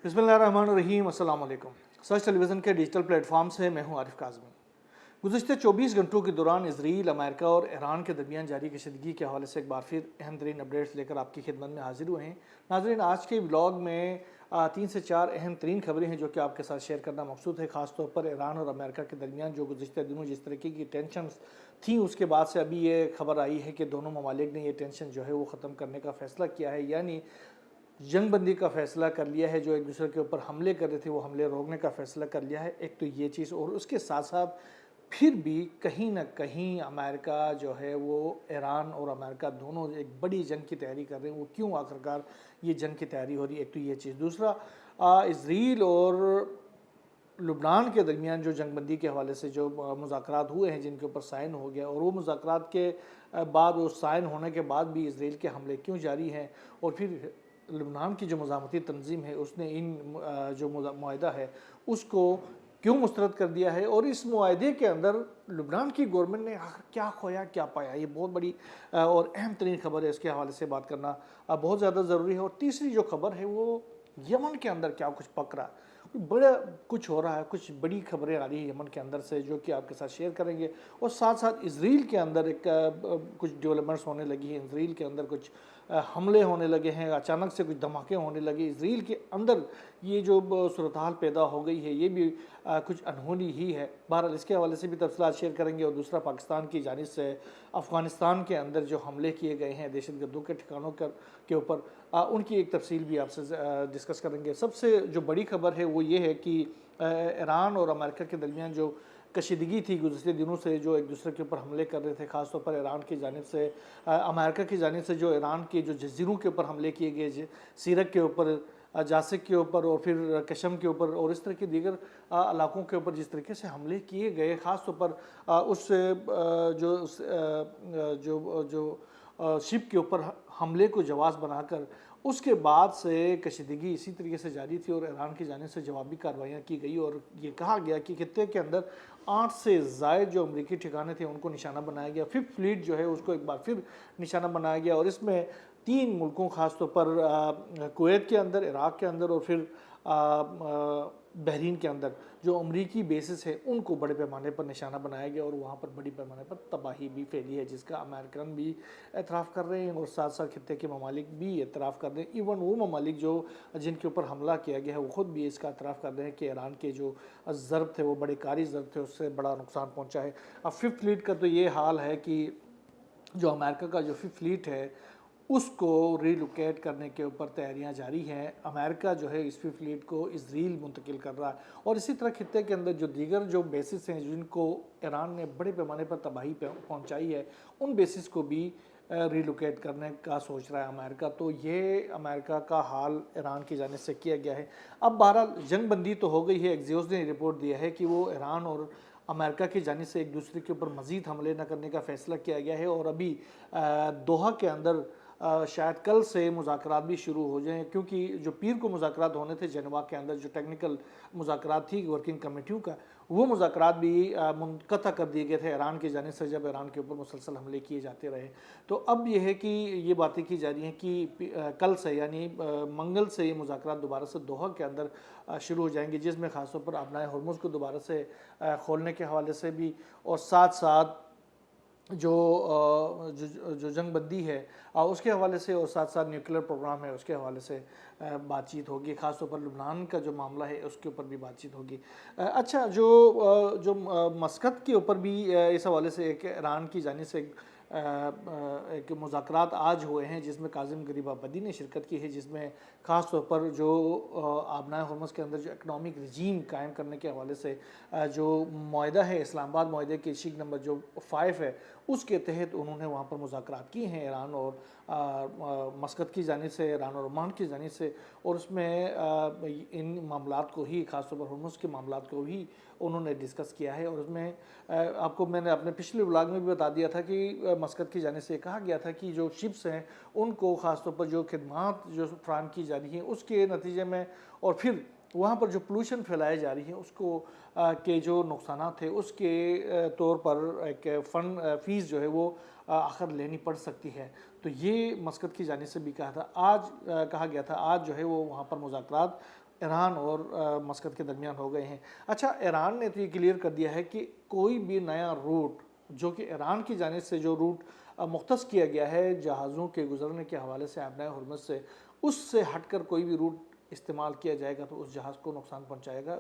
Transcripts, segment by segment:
बिस्मिल्लाहिर्रहमानिर्रहीम, अस्सलाम वालेकुम। सच टेलीविज़न के डिजिटल प्लेटफॉर्म से मैं हूं आरिफ काज़मी। गुज़िश्ता 24 घंटों के दौरान इजराइल, अमेरिका और ईरान के दरमियान जारी कशीदगी के हवाले से एक बार फिर अहम तरीन अपडेट्स लेकर आपकी खिदमत में हाजिर हुए हैं। नाज़रीन, आज के व्लॉग में 3 से 4 अहम तरीन खबरें हैं जो कि आपके साथ शेयर करना मकसूद है। ख़ासतौर पर ईरान और अमेरिका के दरमियान जो गुज़िश्ता दिनों जिस तरीके की टेंशन थी, उसके बाद से अभी ये खबर आई है कि दोनों ममालिक ने ये टेंशन जो है वो ख़त्म करने का फ़ैसला किया है, यानी जंग बंदी का फ़ैसला कर लिया है। जो एक दूसरे के ऊपर हमले कर रहे थे वो हमले रोकने का फ़ैसला कर लिया है। एक तो ये चीज़, और उसके साथ साथ फिर भी कहीं ना कहीं अमेरिका जो है वो ईरान और अमेरिका दोनों एक बड़ी जंग की तैयारी कर रहे हैं। वो क्यों आखिरकार ये जंग की तैयारी हो रही है, एक तो ये चीज़। दूसरा, इजराइल और लुबनान के दरमियान जो जंगबंदी के हवाले से जो मुज़ाकरात हुए हैं, जिनके ऊपर साइन हो गया, और वो मुज़ाकरात के बाद, वो साइन होने के बाद भी इसराइल के हमले क्यों जारी हैं, और फिर लुबनान की जो मज़ामती तंजीम है उसने इन जो मुआहदा है उसको क्यों मुस्तरद कर दिया है, और इस मुआहदे के अंदर लुबनान की गवर्नमेंट ने आखिर क्या खोया क्या पाया। ये बहुत बड़ी और अहम तरीन खबर है। इसके हवाले से बात करना बहुत ज़्यादा ज़रूरी है। और तीसरी जो खबर है वो यमन के अंदर क्या कुछ पक रहा है, बड़ा कुछ हो रहा है, कुछ बड़ी खबरें आ रही है यमन के अंदर से जो कि आपके साथ शेयर करेंगे। और साथ साथ इसराइल के अंदर एक कुछ डेवलपमेंट्स होने लगी हैं। इसराइल के अंदर कुछ हमले होने लगे हैं, अचानक से कुछ धमाके होने लगे इसराइल के अंदर। ये जो सूरत हाल पैदा हो गई है ये भी कुछ अनहोनी ही है। बहरहाल इसके हवाले से भी तफसीलात शेयर करेंगे। और दूसरा, पाकिस्तान की जानिब से अफ़गानिस्तान के अंदर जो हमले किए गए हैं दहशतगर्दों के ठिकानों के ऊपर, उनकी एक तफसील भी आपसे डिस्कस करेंगे। सबसे जो बड़ी खबर है वो ये है कि ईरान और अमेरिका के दरमियान जो कशीदगी थी गुज़श्ते दिनों से, जो एक दूसरे के ऊपर हमले कर रहे थे, ख़ासतौर पर ईरान की जानिब से, अमेरिका की जानिब से जो ईरान के जो जज़ीरों के ऊपर हमले किए गए, सीरक के ऊपर, जासिक के ऊपर और फिर कशम के ऊपर और इस तरह के दीगर इलाकों के ऊपर जिस तरीके से हमले किए गए, ख़ास तौर पर उस जो शिप के ऊपर हमले को जवाब बनाकर, उसके बाद से कशीदगी इसी तरीके से जारी थी और ईरान की जानिब से जवाबी कार्रवाइयाँ की गई। और ये कहा गया कि खित्ते के अंदर 8 से ज़ायद जो अमरीकी ठिकाने थे उनको निशाना बनाया गया। फिफ्थ फ्लीट जो है उसको एक बार फिर निशाना बनाया गया। और इसमें 3 मुल्कों, ख़ासतौर पर कुवैत के अंदर, इराक़ के अंदर और फिर बहरीन के अंदर जो अमरीकी बेसिस है उनको बड़े पैमाने पर निशाना बनाया गया। और वहाँ पर बड़ी पैमाने पर तबाही भी फैली है, जिसका अमेरिकन भी एतराफ़ कर रहे हैं और साथ साथ खित्ते के ममालिक भी एतराफ़ कर रहे हैं। इवन वो ममालिक जो जिनके ऊपर हमला किया गया है वो ख़ुद भी इसका एतराफ़ कर रहे हैं कि ईरान के जो ज़रब थे वो बड़े कारी ज़रब थे, उससे बड़ा नुकसान पहुँचा है। अब फिफ्थ फ्लीट का तो ये हाल है कि जो अमेरिका का जो फिफ्थ फ्लीट है उसको रिलोकेट करने के ऊपर तैयारियां जारी हैं। अमेरिका जो है इस फिफ्थ फ्लीट को इसराइल मुंतकिल कर रहा है। और इसी तरह खित्ते के अंदर जो दीगर जो बेसिस हैं जिनको ईरान ने बड़े पैमाने पर तबाही पहुंचाई है, उन बेसिस को भी रिलोकेट करने का सोच रहा है अमेरिका। तो ये अमेरिका का हाल ईरान की जानिब से किया गया है। अब बहरहाल जंग बंदी तो हो गई है। एक्सियोस ने रिपोर्ट दिया है कि वो ईरान और अमेरिका की जानिब से एक दूसरे के ऊपर मज़ीद हमले न करने का फ़ैसला किया गया है। और अभी दोहा के अंदर शायद कल से मुज़ाकरात भी शुरू हो जाएं, क्योंकि जो पीर को मुज़ाकरात होने थे जेनेवा के अंदर, जो टेक्निकल मुज़ाकरात थी वर्किंग कमेटियों का, वो मुज़ाकरात भी मुनक़ता कर दिए गए थे ईरान की जानिब से, जब ईरान के ऊपर मुसलसल हमले किए जाते रहे। तो अब यह है कि ये बातें की जा रही हैं कि कल से यानी मंगल से ये मुज़ाकरात दोबारा से दोहा के अंदर शुरू हो जाएंगे, जिसमें ख़ासतौर पर अपनाए हरमुज़ को दोबारा से खोलने के हवाले से भी, और साथ साथ जो जंग बंदी है उसके हवाले से, और साथ साथ न्यूक्लियर प्रोग्राम है उसके हवाले से बातचीत होगी। ख़ासतौर पर लुबनान का जो मामला है उसके ऊपर भी बातचीत होगी। अच्छा, जो मस्कत के ऊपर भी इस हवाले से एक ईरान की जानिब से एक मुज़ाकरात आज हुए हैं, जिसमें काज़िम गरीबाबादी ने शिरकत की है, जिसमें ख़ास तौर पर जो आबनाए हरमुज़ के अंदर जो इकनॉमिक रजीम कायम करने के हवाले से जो मुआहदा है, इस्लामाबाद मुआहदे के इशिक नंबर जो 5 है, उसके तहत उन्होंने वहाँ पर मुज़ाकरात किए हैं ईरान और मस्कत की जानिब से, ईरान और ओमान की जानिब से। और उसमें इन मामलात को ही, ख़ासतौर पर हरमुज़ के मामलात को ही उन्होंने डिस्कस किया है। और उसमें आपको मैंने अपने पिछले व्लॉग में भी बता दिया था कि मस्कत की जानिब से कहा गया था कि जो शिप्स हैं उनको ख़ासतौर पर जो खिदमात जो फ्राहम की जा रही हैं उसके नतीजे में, और फिर वहाँ पर जो पोलूशन फैलाई जा रही है उसको के जो नुकसान थे उसके तौर पर एक फ़ीस जो है वो आखिर लेनी पड़ सकती है। तो ये मस्कत की जानिब से भी कहा था, आज कहा गया था, आज जो है वो वहाँ पर मुज़ाकरात ईरान और मस्कत के दरमियान हो गए हैं। अच्छा, ईरान ने तो ये क्लियर कर दिया है कि कोई भी नया रूट जो कि ईरान की जानिब से जो रूट मुख्तस किया गया है जहाज़ों के गुजरने के हवाले से आबनाए हुर्मुज़ से, उससे हटकर कोई भी रूट इस्तेमाल किया जाएगा तो उस जहाज़ को नुकसान पहुंचाएगा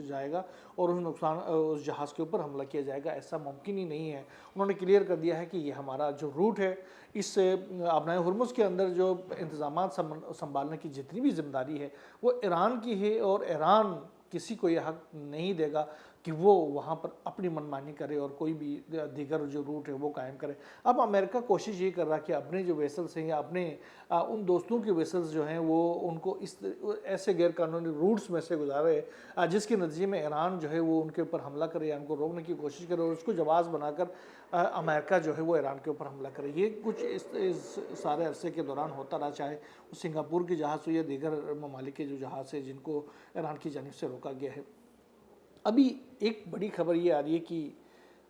जाएगा और उस जहाज़ के ऊपर हमला किया जाएगा। ऐसा मुमकिन ही नहीं है। उन्होंने क्लियर कर दिया है कि ये हमारा जो रूट है, इस आबनाए हुर्मुज़ के अंदर जो इंतज़ामात संभालने की जितनी भी जिम्मेदारी है वो ईरान की है और ईरान किसी को यह हक नहीं देगा कि वो वहाँ पर अपनी मनमानी करे और कोई भी दीगर जो रूट है वो कायम करे। अब अमेरिका कोशिश ये कर रहा है कि अपने जो वेसल्स हैं या अपने उन दोस्तों के वेसल्स जो हैं वो उनको इस ऐसे गैर कानूनी रूट्स में से गुजारे जिसके नतीजे में ईरान जो है वो उनके ऊपर हमला करे या उनको रोकने की कोशिश करे और उसको जवाब बनाकर अमेरिका जो है वो ईरान के ऊपर हमला करे। ये कुछ इस सारे अरसे के दौरान होता रहा, चाहे वो सिंगापुर के जहाज़ हो या दीगर ममालिक के जो जहाज़ है जिनको ईरान की जानिब से रोका गया है। अभी एक बड़ी खबर ये आ रही है कि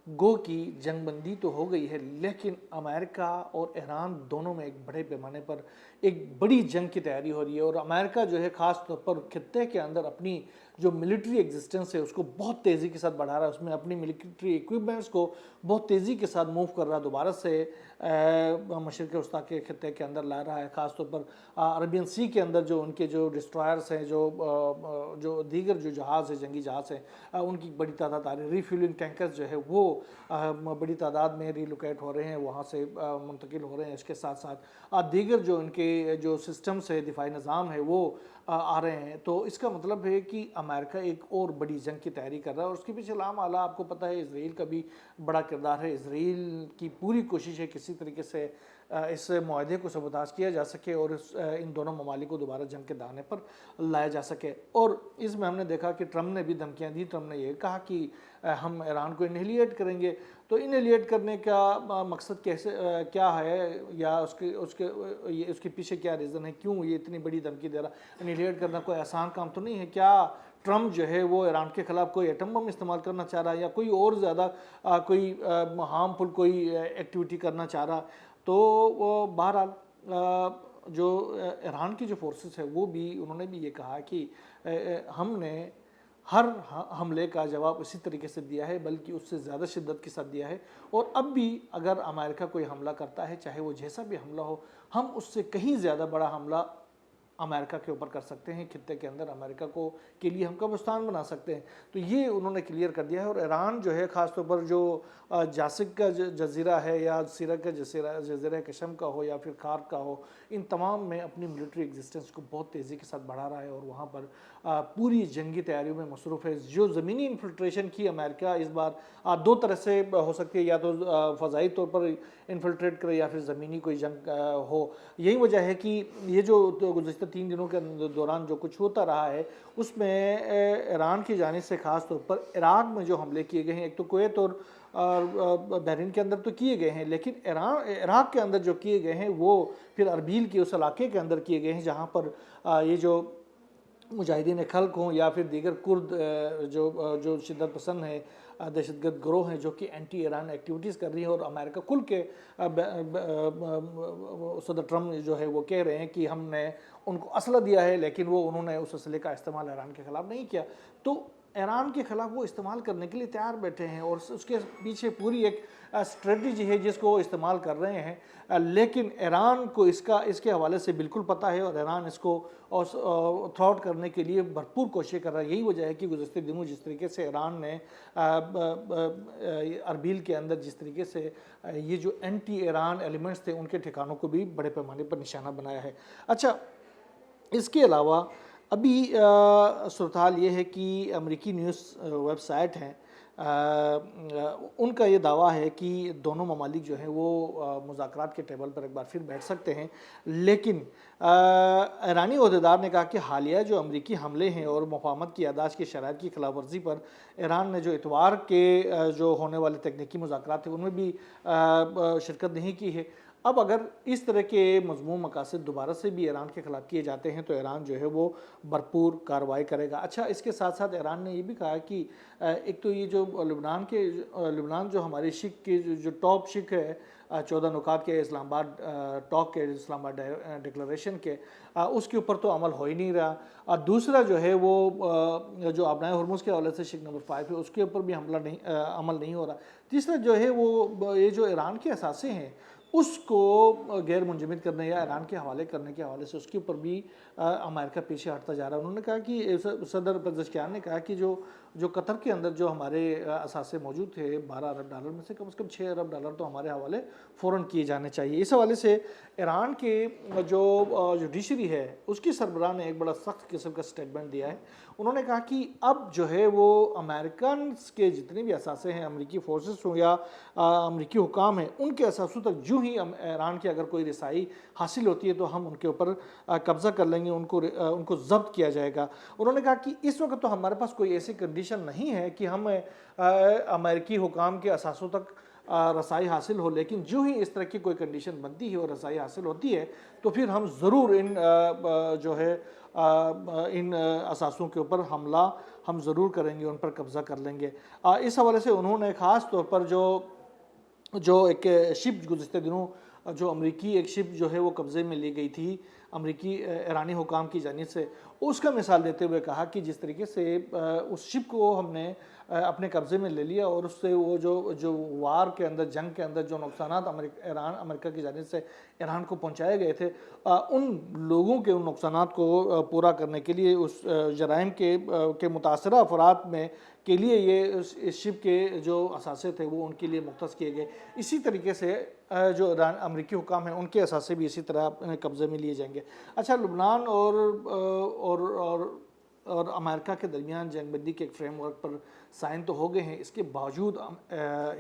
गो की जंगबंदी तो हो गई है, लेकिन अमेरिका और ईरान दोनों में एक बड़े पैमाने पर एक बड़ी जंग की तैयारी हो रही है और अमेरिका जो है ख़ास तौर पर खित्ते के अंदर अपनी जो मिलिट्री एग्जिस्टेंस है उसको बहुत तेज़ी के साथ बढ़ा रहा है। उसमें अपनी मिलिट्री इक्विपमेंट्स को बहुत तेज़ी के साथ मूव कर रहा है, दोबारा से मशरिक़ वस्ता के खित्ते के अंदर ला रहा है। ख़ास तौर पर अरबियन सी के अंदर जो उनके जो डिस्ट्रॉयर्स हैं, जो दीगर जो जहाज़ है, जंगी जहाज़ हैं, उनकी बड़ी तादाद आ रही है। रीफ्यूलिंग टैंकर्स जो है वो बड़ी तादाद में रिलोकेट हो रहे हैं, वहाँ से मुंतकिल हो रहे हैं। इसके साथ साथ दीगर जो इनके जो सिस्टम्स है, दिफाई निज़ाम है वो आ रहे हैं। तो इसका मतलब है कि अमेरिका एक और बड़ी जंग की तैयारी कर रहा है और उसके पीछे लाम आला आपको पता है इसराइल का भी बड़ा किरदार है। इसराइल की पूरी कोशिश है किसी तरीके से इस माहदे को सबूताज किया जा सके और इन दोनों ममालिक को दोबारा जंग के दाने पर लाया जा सके। और इसमें हमने देखा कि ट्रम्प ने भी धमकियाँ दी। ट्रम्प ने यह कहा कि हम ईरान को इनहेलिएट करेंगे। तो इनहेलिएट करने का मकसद कैसे क्या है या उसके पीछे क्या रीज़न है, क्यों ये इतनी बड़ी धमकी दे रहा। इनहेलिएट करना कोई आसान काम तो नहीं है। क्या ट्रम्प जो है वो ईरान के ख़िलाफ़ कोई एटम बम इस्तेमाल करना चाह रहा है या कोई और ज़्यादा कोई हार्मफुल कोई एक्टिविटी करना चाह रहा। तो वो बहरहाल जो ईरान की जो फोर्सेस है वो भी उन्होंने भी ये कहा कि हमने हर हमले का जवाब इसी तरीके से दिया है, बल्कि उससे ज़्यादा शिद्दत के साथ दिया है। और अब भी अगर अमेरिका कोई हमला करता है, चाहे वो जैसा भी हमला हो, हम उससे कहीं ज़्यादा बड़ा हमला अमेरिका के ऊपर कर सकते हैं। खित्ते के अंदर अमेरिका को के लिए हम कब्रिस्तान बना सकते हैं। तो ये उन्होंने क्लियर कर दिया है। और ईरान जो है ख़ास तौर पर जो जासिक का जजीरा है या सीरा का जजीरा कशम का हो या फिर खार का हो, इन तमाम में अपनी मिलिट्री एग्जिस्टेंस को बहुत तेज़ी के साथ बढ़ा रहा है और वहाँ पर पूरी जंगी तैयारियों में मसरूफ़ है। जो ज़मीनी इन्फिल्ट्रेशन की अमेरिका इस बार दो तरह से हो सकती है, या तो फ़ज़ाई तौर पर इन्फिल्ट्रेट करे या फिर ज़मीनी कोई जंग हो। यही वजह है कि ये जो गुज़श्ता 3 दिनों के दौरान जो कुछ होता रहा है उसमें ईरान की जानिब से ख़ास तौर पर इराक़ में जो हमले किए गए हैं, एक तो कुवैत और बहरीन के अंदर तो किए गए हैं, लेकिन इराक़ के अंदर जो किए गए हैं वो फिर अरबील के उस इलाके के अंदर किए गए हैं जहाँ पर ये जो मुजाहिदीन खल्क हों या फिर दीगर कुर्द जो शिद्दत पसंद है दहशतगर्द ग्रोह हैं जो कि एंटी ईरान एक्टिविटीज़ कर रही हैं। और अमेरिका खुल के सदर ट्रम्प जो है वो कह रहे हैं कि हमने उनको असला दिया है, लेकिन उन्होंने उस असले का इस्तेमाल ईरान के ख़िलाफ़ नहीं किया। तो ईरान के ख़िलाफ़ वो इस्तेमाल करने के लिए तैयार बैठे हैं और उसके पीछे पूरी एक स्ट्रेटजी है जिसको वो इस्तेमाल कर रहे हैं। लेकिन ईरान को इसके हवाले से बिल्कुल पता है और ईरान इसको थ्रॉट करने के लिए भरपूर कोशिश कर रहा है। यही वजह है कि गुज़श्ते दिनों जिस तरीके से ईरान ने अरबील के अंदर जिस तरीके से ये जो एंटी ईरान एलिमेंट्स थे उनके ठिकानों को भी बड़े पैमाने पर निशाना बनाया है। अच्छा, इसके अलावा अभी सूरत ये है कि अमेरिकी न्यूज़ वेबसाइट हैं, उनका ये दावा है कि दोनों ममालिक जो हैं वो मुज़ाकरात के टेबल पर एक बार फिर बैठ सकते हैं। लेकिन ईरानी ओहदेदार ने कहा कि हालिया जो अमेरिकी हमले हैं और मुफाहमत की यादाश्त की शराइत की खिलाफ वर्जी पर ईरान ने जो इतवार के जो होने वाले तकनीकी मुज़ाकरात थे उनमें भी शिरकत नहीं की है। अब अगर इस तरह के मज़मूम मकासद दोबारा से भी ईरान के ख़िलाफ़ किए जाते हैं तो ईरान जो है वो भरपूर कार्रवाई करेगा। अच्छा, इसके साथ साथ ईरान ने ये भी कहा कि एक तो ये जो लुबनान जो हमारे शिक के जो टॉप शिक है 14 नुकात के इस्लामाबाद टॉक के इस्लामाबाद डिक्लेरेशन के उसके ऊपर तो अमल हो ही नहीं रहा। और दूसरा जो है वो जो आपनाए हुर्मुज़ के हवाले से शिक नंबर 5 है उसके ऊपर भी अमल नहीं हो रहा। तीसरा जो है वो ये जो ईरान के असासे हैं उसको गैर मुंजमद करने या ईरान के हवाले करने के हवाले से उसके ऊपर भी अमेरिका पीछे हटता जा रहा है। उन्होंने कहा कि सदर पेज़ेश्कियान ने कहा कि जो कतर के अंदर जो हमारे असासे मौजूद थे 12 अरब डॉलर में से कम 6 अरब डॉलर तो हमारे हवाले फ़ौरन किए जाने चाहिए। इस हवाले से ईरान के जो जुडिशरी है उसकी सरबराह ने एक बड़ा सख्त किस्म का स्टेटमेंट दिया है। उन्होंने कहा कि अब जो है वो अमेरिकन के जितने भी असासे हैं, अमरीकी फोर्सेस हों या अमरीकी हुकाम हैं, उनके असासों तक जो ही ईरान की अगर कोई रसाई हासिल होती है तो हम उनके ऊपर कब्ज़ा कर लेंगे, उनको ज़ब्त किया जाएगा। उन्होंने कहा कि इस वक्त तो हमारे पास कोई ऐसी कंडीशन नहीं है कि हम अमेरिकी हुकाम के असासों तक रसाई हासिल हो, लेकिन जो ही इस तरह की कोई कंडीशन बनती है और रसाई हासिल होती है तो फिर हम ज़रूर इन असासों के ऊपर हमला हम ज़रूर करेंगे, उन पर कब्ज़ा कर लेंगे। इस हवाले से उन्होंने ख़ास तौर पर जो एक शिप गुज़िश्ता दिनों जो अमरीकी एक शिप जो है वो कब्ज़े में ली गई थी अमरीकी ईरानी हुकाम की जानिब से, उसका मिसाल देते हुए कहा कि जिस तरीके से उस शिप को हमने अपने कब्ज़े में ले लिया और उससे वो जो वार के अंदर, जंग के अंदर जो नुकसानात अमेरिका की जानिब से ईरान को पहुंचाए गए थे, उन लोगों के उन नुकसानात को पूरा करने के लिए उस जराइम के मुतासरा अफराद में के लिए ये इस शिप के जो असासे थे वो उनके लिए मुख्तस किए गए। इसी तरीके से जो अमरीकी हुकाम हैं उनके असासे भी इसी तरह कब्ज़े में लिए जाएंगे। अच्छा, लुबनान और अमेरिका के दरमियान जंगबंदी के एक फ्रेमवर्क पर साइन तो हो गए हैं, इसके बावजूद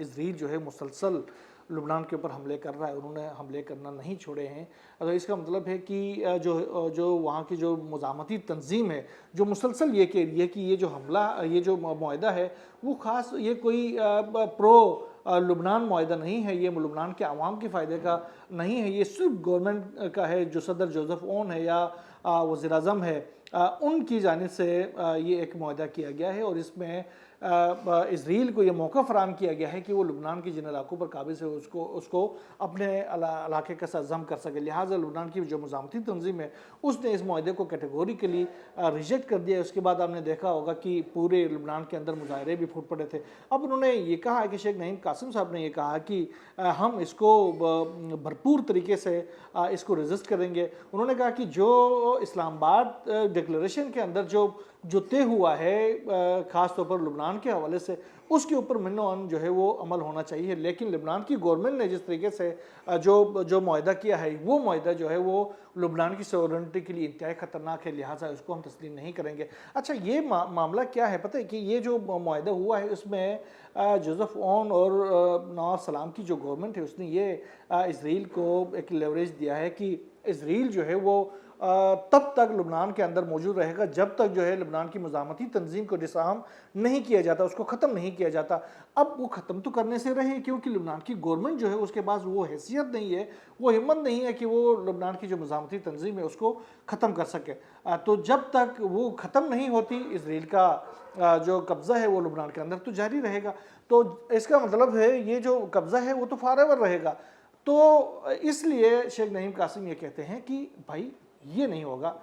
इजराइल जो है मुसलसल लुबनान के ऊपर हमले कर रहा है, उन्होंने हमले करना नहीं छोड़े हैं। अगर इसका मतलब है कि जो वहाँ की जो मुज़ामती तंजीम है जो मुसलसल ये कह रही है कि ये जो हमला, ये जो मुआहदा है वो ख़ास ये कोई प्रो लुबनान मुआहदा नहीं है, ये लुबनान के आवाम के फ़ायदे का नहीं है, ये सिर्फ गवर्नमेंट का है। जो सदर जोसेफ ओन है या वज़ीर-ए-आज़म है उनकी जानिब से ये एक मुआहदा किया गया है और इसमें इजराइल को ये मौका फ़राहम किया गया है कि वो लुबनान के जिन इलाकों पर काबिज़ है उसको अपने इलाके का सज़म कर सके। लिहाजा लुबनान की जो मुज़ामती तंजीम है उसने इस मुआहदे को कैटेगोरिकली रिजेक्ट कर दिया है। उसके बाद आपने देखा होगा कि पूरे लुबनान के अंदर मुजाहरे भी फूट पड़े थे। अब उन्होंने ये कहा है कि शेख नईम कासिम साहब ने ये कहा कि हम इसको भरपूर तरीके से इसको रजिस्ट करेंगे। उन्होंने कहा कि जो इस्लामाबाद डिक्लेरेशन के अंदर जो तय हुआ है ख़ास तौर पर लुबनान के हवाले से, उसके ऊपर मिनो जो है वो अमल होना चाहिए। लेकिन लुबनान की गवर्नमेंट ने जिस तरीके से जो मुआहदा किया है वो मुआहदा जो है वो लुबनान की सॉवरेनिटी के लिए इंतहाई ख़तरनाक है, लिहाजा उसको हम तस्लीम नहीं करेंगे। अच्छा, ये मामला क्या है पता है कि ये जो मुआहदा हुआ है उसमें जोसेफ ओन और नवाब सलाम की जो गवर्नमेंट है उसने ये इजराइल को एक लेवरेज दिया है कि इजराइल जो है वो तब तक लुबनान के अंदर मौजूद रहेगा जब तक जो है लुबनान की मुज़ामती तंजीम को डिसआर्म नहीं किया जाता, उसको ख़त्म नहीं किया जाता। अब वो ख़त्म तो करने से रहे क्योंकि लुबनान की गवर्नमेंट जो है उसके पास वो हैसियत नहीं है, वो हिम्मत नहीं है कि वो लुबनान की जो मुज़ामती तंजीम है उसको ख़त्म कर सके। तो जब तक वो ख़त्म नहीं होती इजराइल का जो कब्ज़ा है वो लुबनान के अंदर तो जारी रहेगा। तो इसका मतलब है ये जो कब्ज़ा है वो तो फॉरएवर रहेगा। तो इसलिए शेख नईम कासिम ये कहते हैं कि भाई ये नहीं होगा,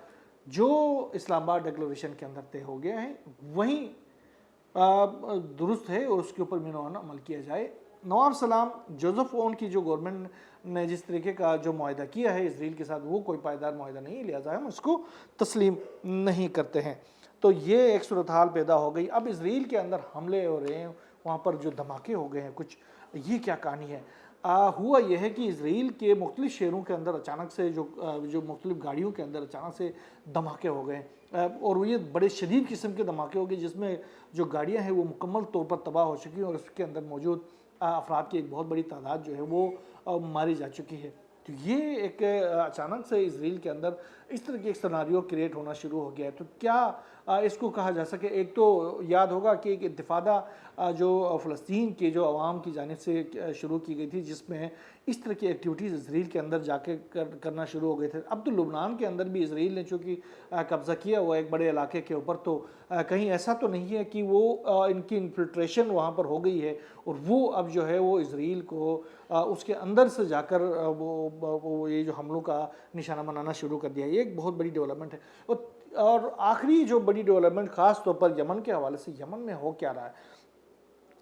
जो इस्लामाबाद डिक्लेरेशन के अंदर तय हो गया है वही दुरुस्त है और उसके ऊपर मिनोना अमल किया जाए। नवाब सलाम जोसेफ ओन की जो गवर्नमेंट ने जिस तरीके का जो मुआहदा किया है इजराइल के साथ वो कोई पायदार मुआहदा नहीं, लिहाजा हम उसको तस्लीम नहीं करते हैं। तो ये एक सूरत हाल पैदा हो गई। अब इजराइल के अंदर हमले हो रहे हैं, वहाँ पर जो धमाके हो गए हैं कुछ, ये क्या कहानी है? हुआ यह है कि इजराइल के मुख्तलिफ शहरों के अंदर अचानक से जो मुख्तलिफ गाड़ियों के अंदर अचानक से धमाके हो गए और ये बड़े शदीद किस्म के धमाके हो गए जिसमें जो गाड़ियां हैं वो मुकम्मल तौर पर तबाह हो चुकी हैं और उसके अंदर मौजूद अफराद की एक बहुत बड़ी तादाद जो है वो मारी जा चुकी है। तो ये एक अचानक से इजराइल के अंदर इस तरह की एक सिनेरियो क्रिएट होना शुरू हो गया है। तो क्या इसको कहा जा सके। एक तो याद होगा कि एक इंतिफादा जो फ़लस्तीन के जो अवाम की जानिब से शुरू की गई थी, जिसमें इस तरह की एक्टिविटीज़ इसराइल के अंदर जाके करना शुरू हो गए थे। अब तो लुबनान के अंदर भी इसराइल ने चूँकि कब्ज़ा किया हुआ एक बड़े इलाके के ऊपर, तो कहीं ऐसा तो नहीं है कि वो इनकी इन्फिल्ट्रेशन वहाँ पर हो गई है और वो अब जो है वो इसराइल को उसके अंदर से जाकर वो ये जो हमलों का निशाना बनाना शुरू कर दिया है। ये एक बहुत बड़ी डेवलपमेंट है। और आखिरी जो बड़ी डेवलपमेंट ख़ास तौर पर यमन के हवाले से, यमन में हो क्या रहा है।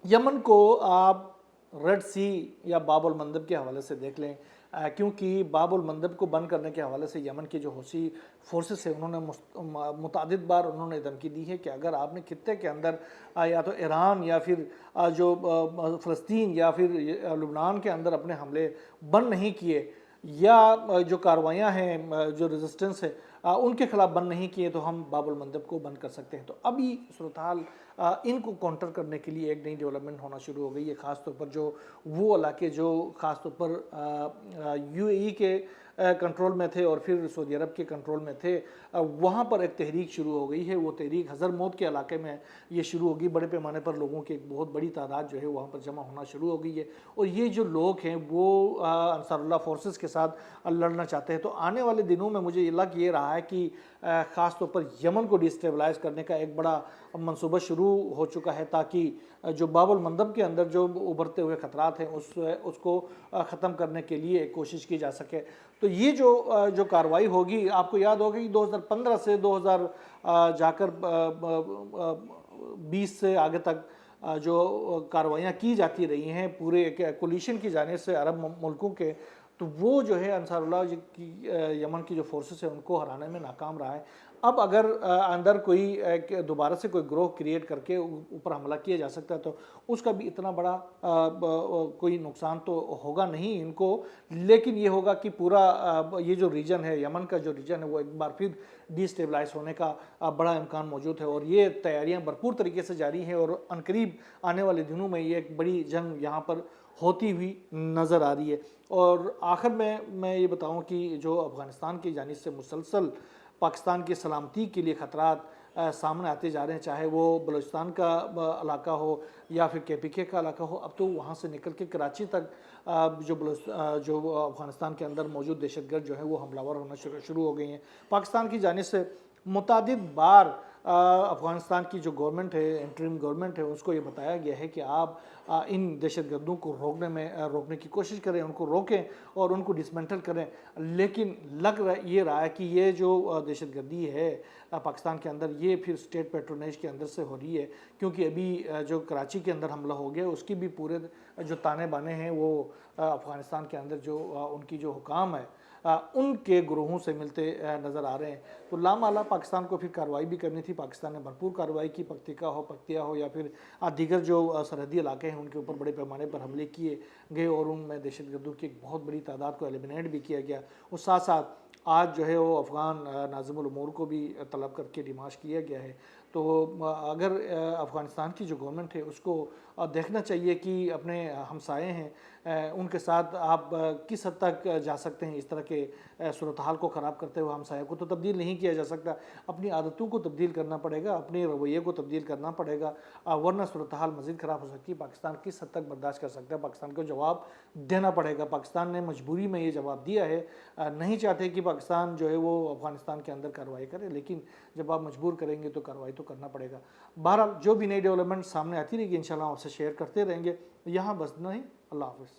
यमन को आप रेड सी या बाब अल मंदब के हवाले से देख लें, क्योंकि बाब अल मंदब को बंद करने के हवाले से यमन के जो हौसी फोर्सेस है उन्होंने मुतादिद बार उन्होंने धमकी दी है कि अगर आपने खित्ते के अंदर या तो ईरान या फिर जो फ़लस्तीन या फिर लुबनान के अंदर अपने हमले बंद नहीं किए या जो कार्रवाइयाँ हैं, जो रेजिस्टेंस है उनके खिलाफ बंद नहीं किए, तो हम बाब अल मंदब को बंद कर सकते हैं। तो अभी सूरत हाल इनको काउंटर करने के लिए एक नई डेवलपमेंट होना शुरू हो गई है। ख़ास तौर पर जो वो इलाके जो ख़ास तौर पर यूएई के कंट्रोल में थे और फिर सऊदी अरब के कंट्रोल में थे, वहाँ पर एक तहरीक शुरू हो गई है। वो तहरीक हज़रमौत के इलाके में ये शुरू होगी। बड़े पैमाने पर लोगों की एक बहुत बड़ी तादाद जो है वहाँ पर जमा होना शुरू हो गई है और ये जो लोग हैं वो अंसारुल्लाह फोर्सेस के साथ लड़ना चाहते हैं। तो आने वाले दिनों में मुझे लग ये रहा है कि ख़ास तौर पर यमन को डिस्टेबलाइज करने का एक बड़ा मंसूबा शुरू हो चुका है, ताकि जो बाब अल मंदब के अंदर जो उभरते हुए ख़तरात हैं उसको ख़त्म करने के लिए कोशिश की जा सके। तो ये जो कार्रवाई होगी, आपको याद होगा कि 2015 से 2000 जाकर 20 से आगे तक जो कार्रवाइयाँ की जाती रही हैं पूरे कोलिशन की जाने से अरब मुल्कों के, तो वो जो है अंसारुल्लाह की यमन की जो फोर्सेस है उनको हराने में नाकाम रहा है। अब अगर अंदर कोई दोबारा से कोई ग्रोह क्रिएट करके ऊपर हमला किया जा सकता है, तो उसका भी इतना बड़ा कोई नुकसान तो होगा नहीं इनको, लेकिन ये होगा कि पूरा ये जो रीजन है, यमन का जो रीजन है, वो एक बार फिर डिस्टेबलाइज होने का बड़ा इम्कान मौजूद है। और ये तैयारियां भरपूर तरीके से जारी हैं और अनकरीब आने वाले दिनों में ये एक बड़ी जंग यहाँ पर होती हुई नज़र आ रही है। और आखिर में मैं ये बताऊँ कि जो अफ़गानिस्तान की जानिब से मुसलसल पाकिस्तान की सलामती के लिए ख़तरात सामने आते जा रहे हैं, चाहे वो बलूचिस्तान का इलाका हो या फिर KPK का इलाका हो। अब तो वहाँ से निकल के कराची तक जो अफ़गानिस्तान के अंदर मौजूद दहशतगर्द जो है वो हमलावर होना शुरू हो गई हैं। पाकिस्तान की जानिब से मुतादिद बार अफ़गानिस्तान की जो गवर्नमेंट है, इंटरिम गवर्नमेंट है, उसको ये बताया गया है कि आप इन दहशतगर्दों को रोकने की कोशिश करें, उनको रोकें और उनको डिसमेंटल करें। लेकिन लग रहा है कि ये जो दहशतगर्दी है पाकिस्तान के अंदर, ये फिर स्टेट पेट्रोनेज के अंदर से हो रही है, क्योंकि अभी जो कराची के अंदर हमला हो गया उसकी भी पूरे जो ताने बाने हैं वो अफ़गानिस्तान के अंदर जो उनकी जो हुकाम है उनके ग्रोहों से मिलते नज़र आ रहे हैं। तो लामाला पाकिस्तान को फिर कार्रवाई भी करनी थी। पाकिस्तान ने भरपूर कार्रवाई की, पख्तिया हो या फिर दीगर जो सरहदी इलाके हैं उनके ऊपर बड़े पैमाने पर हमले किए गए और उनमें दहशतगर्दों की एक बहुत बड़ी तादाद को एलिमिनेट भी किया गया। और साथ साथ आज जो है वो अफ़गान नाज़िमुल उमूर को भी तलब करके डिमाश किया गया है। तो अगर अफ़गानिस्तान की जो गवर्नमेंट है उसको देखना चाहिए कि अपने हमसाए हैं उनके साथ आप किस हद तक जा सकते हैं। इस तरह के सूरत हाल को ख़राब करते हुए हमसाए को तो तब्दील नहीं किया जा सकता, अपनी आदतों को तब्दील करना पड़ेगा, अपने रवैये को तब्दील करना पड़ेगा, वरना सूरत हाल मज़ीद ख़राब हो सकती है। पाकिस्तान किस हद तक बर्दाश्त कर सकता है, पाकिस्तान को जवाब देना पड़ेगा। पाकिस्तान ने मजबूरी में ये जवाब दिया है, नहीं चाहते कि पाकिस्तान जो है वो अफ़गानिस्तान के अंदर कार्रवाई करे, लेकिन जब आप मजबूर करेंगे तो कार्रवाई तो करना पड़ेगा। बहरहाल जो भी नई डेवलपमेंट सामने आती रहेगी इंशाल्लाह आपसे शेयर करते रहेंगे। यहाँ बस नहीं, अल्लाह हाफ़िज़।